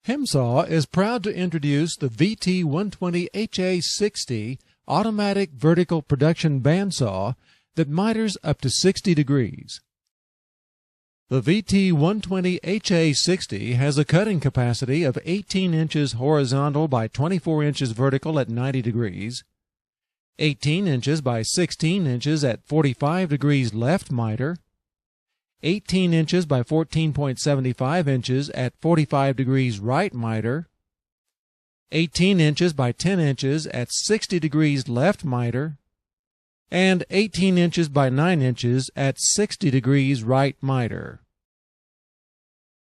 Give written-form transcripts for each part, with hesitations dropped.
Hemsaw is proud to introduce the VT120HA 60 automatic vertical production bandsaw that miters up to 60 degrees. The VT120HA 60 has a cutting capacity of 18 inches horizontal by 24 inches vertical at 90 degrees, 18 inches by 16 inches at 45 degrees left miter, 18 inches by 14.75 inches at 45 degrees right miter, 18 inches by 10 inches at 60 degrees left miter, and 18 inches by 9 inches at 60 degrees right miter.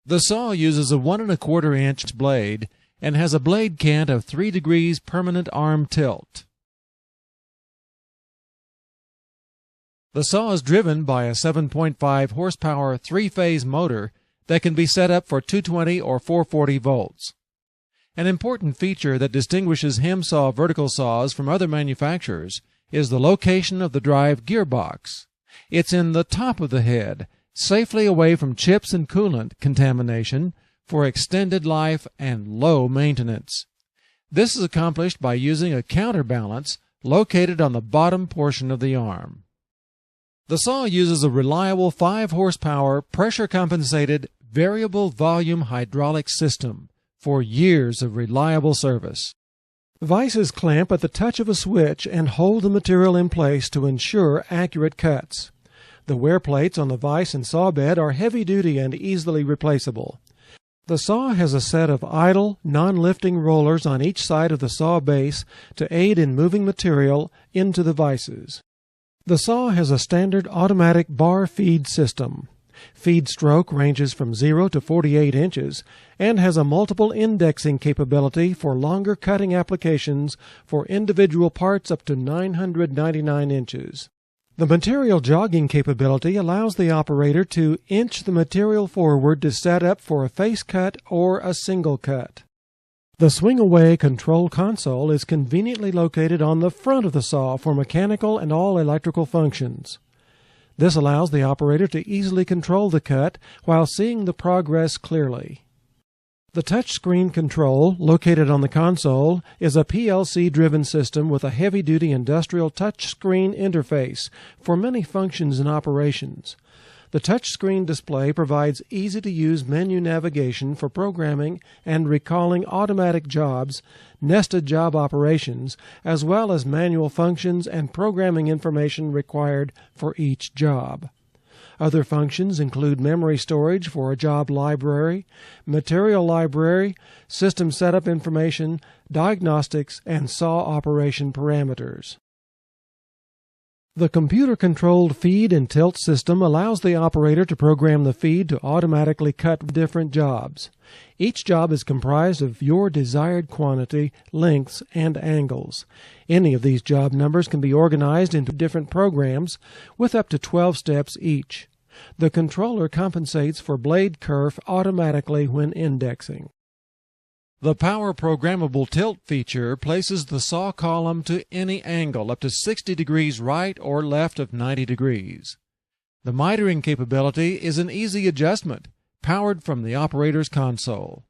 The saw uses a 1 1/4 inch blade and has a blade cant of 3 degrees permanent arm tilt. The saw is driven by a 7.5 horsepower three-phase motor that can be set up for 220 or 440 volts. An important feature that distinguishes Hemsaw vertical saws from other manufacturers is the location of the drive gearbox. It's in the top of the head, safely away from chips and coolant contamination for extended life and low maintenance. This is accomplished by using a counterbalance located on the bottom portion of the arm. The saw uses a reliable 5 horsepower pressure-compensated variable volume hydraulic system for years of reliable service. Vices clamp at the touch of a switch and hold the material in place to ensure accurate cuts. The wear plates on the vise and saw bed are heavy-duty and easily replaceable. The saw has a set of idle, non-lifting rollers on each side of the saw base to aid in moving material into the vices. The saw has a standard automatic bar feed system. Feed stroke ranges from 0 to 48 inches and has a multiple indexing capability for longer cutting applications for individual parts up to 999 inches. The material jogging capability allows the operator to inch the material forward to set up for a face cut or a single cut. The swing-away control console is conveniently located on the front of the saw for mechanical and all electrical functions. This allows the operator to easily control the cut while seeing the progress clearly. The touchscreen control, located on the console, is a PLC-driven system with a heavy-duty industrial touchscreen interface for many functions and operations. The touchscreen display provides easy-to-use menu navigation for programming and recalling automatic jobs, nested job operations, as well as manual functions and programming information required for each job. Other functions include memory storage for a job library, material library, system setup information, diagnostics, and saw operation parameters. The computer-controlled feed and tilt system allows the operator to program the feed to automatically cut different jobs. Each job is comprised of your desired quantity, lengths, and angles. Any of these job numbers can be organized into different programs with up to 12 steps each. The controller compensates for blade kerf automatically when indexing. The power programmable tilt feature places the saw column to any angle up to 60 degrees right or left of 90 degrees. The mitering capability is an easy adjustment, powered from the operator's console.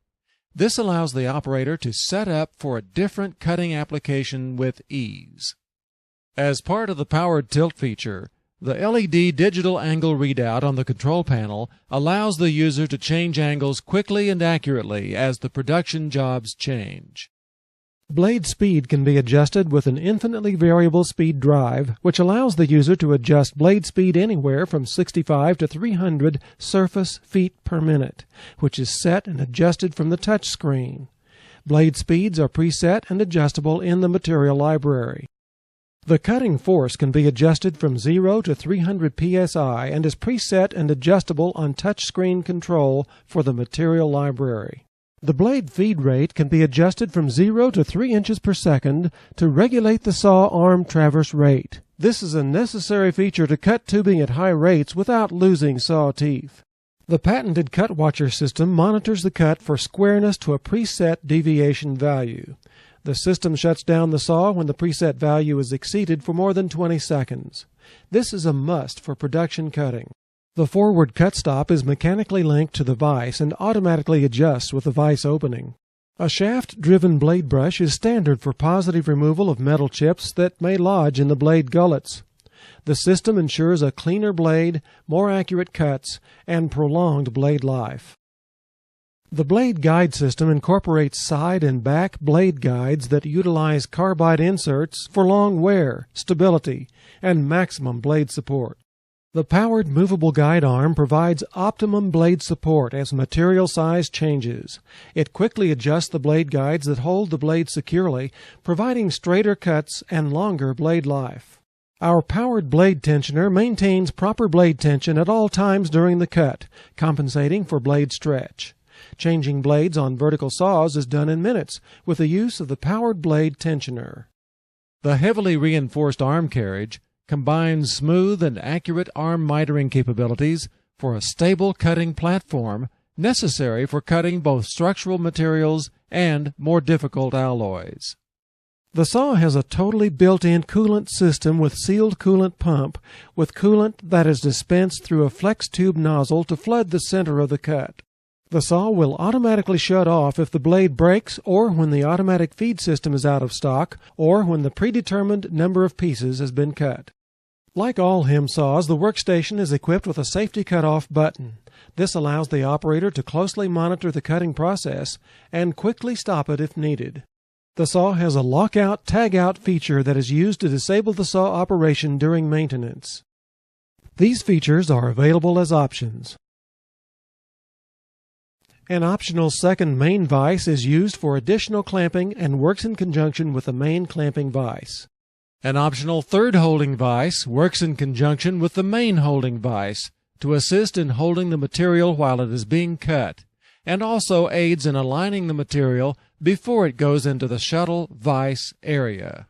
This allows the operator to set up for a different cutting application with ease. As part of the powered tilt feature, the LED digital angle readout on the control panel allows the user to change angles quickly and accurately as the production jobs change. Blade speed can be adjusted with an infinitely variable speed drive, which allows the user to adjust blade speed anywhere from 65 to 300 surface feet per minute, which is set and adjusted from the touch screen. Blade speeds are preset and adjustable in the material library. The cutting force can be adjusted from 0 to 300 psi and is preset and adjustable on touchscreen control for the material library. The blade feed rate can be adjusted from 0 to 3 inches per second to regulate the saw arm traverse rate. This is a necessary feature to cut tubing at high rates without losing saw teeth. The patented cut watcher system monitors the cut for squareness to a preset deviation value. The system shuts down the saw when the preset value is exceeded for more than 20 seconds. This is a must for production cutting. The forward cut stop is mechanically linked to the vise and automatically adjusts with the vise opening. A shaft-driven blade brush is standard for positive removal of metal chips that may lodge in the blade gullets. The system ensures a cleaner blade, more accurate cuts, and prolonged blade life. The blade guide system incorporates side and back blade guides that utilize carbide inserts for long wear, stability, and maximum blade support. The powered movable guide arm provides optimum blade support as material size changes. It quickly adjusts the blade guides that hold the blade securely, providing straighter cuts and longer blade life. Our powered blade tensioner maintains proper blade tension at all times during the cut, compensating for blade stretch. Changing blades on vertical saws is done in minutes with the use of the powered blade tensioner. The heavily reinforced arm carriage combines smooth and accurate arm mitering capabilities for a stable cutting platform necessary for cutting both structural materials and more difficult alloys. The saw has a totally built-in coolant system with sealed coolant pump with coolant that is dispensed through a flex tube nozzle to flood the center of the cut. The saw will automatically shut off if the blade breaks or when the automatic feed system is out of stock or when the predetermined number of pieces has been cut. Like all Hemsaws, the workstation is equipped with a safety cutoff button. This allows the operator to closely monitor the cutting process and quickly stop it if needed. The saw has a lockout tagout feature that is used to disable the saw operation during maintenance. These features are available as options. An optional second main vise is used for additional clamping and works in conjunction with the main clamping vise. An optional third holding vise works in conjunction with the main holding vise to assist in holding the material while it is being cut, and also aids in aligning the material before it goes into the shuttle vise area.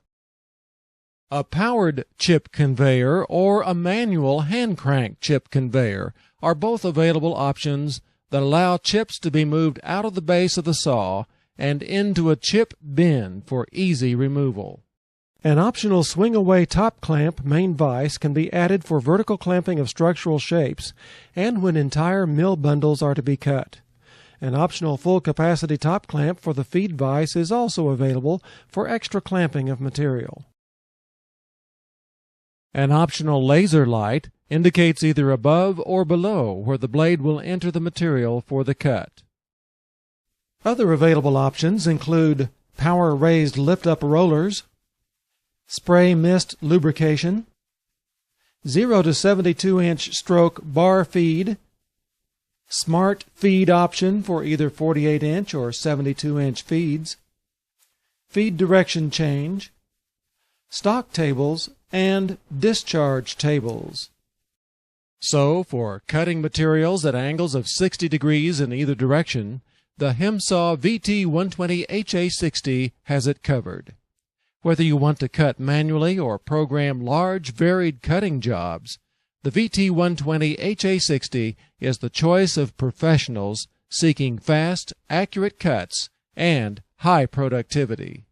A powered chip conveyor or a manual hand-crank chip conveyor are both available options that allow chips to be moved out of the base of the saw and into a chip bin for easy removal. An optional swing-away top clamp main vise can be added for vertical clamping of structural shapes and when entire mill bundles are to be cut. An optional full-capacity top clamp for the feed vise is also available for extra clamping of material. An optional laser light indicates either above or below where the blade will enter the material for the cut. Other available options include power-raised lift-up rollers, spray mist lubrication, 0 to 72-inch stroke bar feed, smart feed option for either 48-inch or 72-inch feeds, feed direction change, stock tables, and discharge tables. So, for cutting materials at angles of 60 degrees in either direction, the Hemsaw VT120HA has it covered. Whether you want to cut manually or program large, varied cutting jobs, the VT120HA is the choice of professionals seeking fast, accurate cuts and high productivity.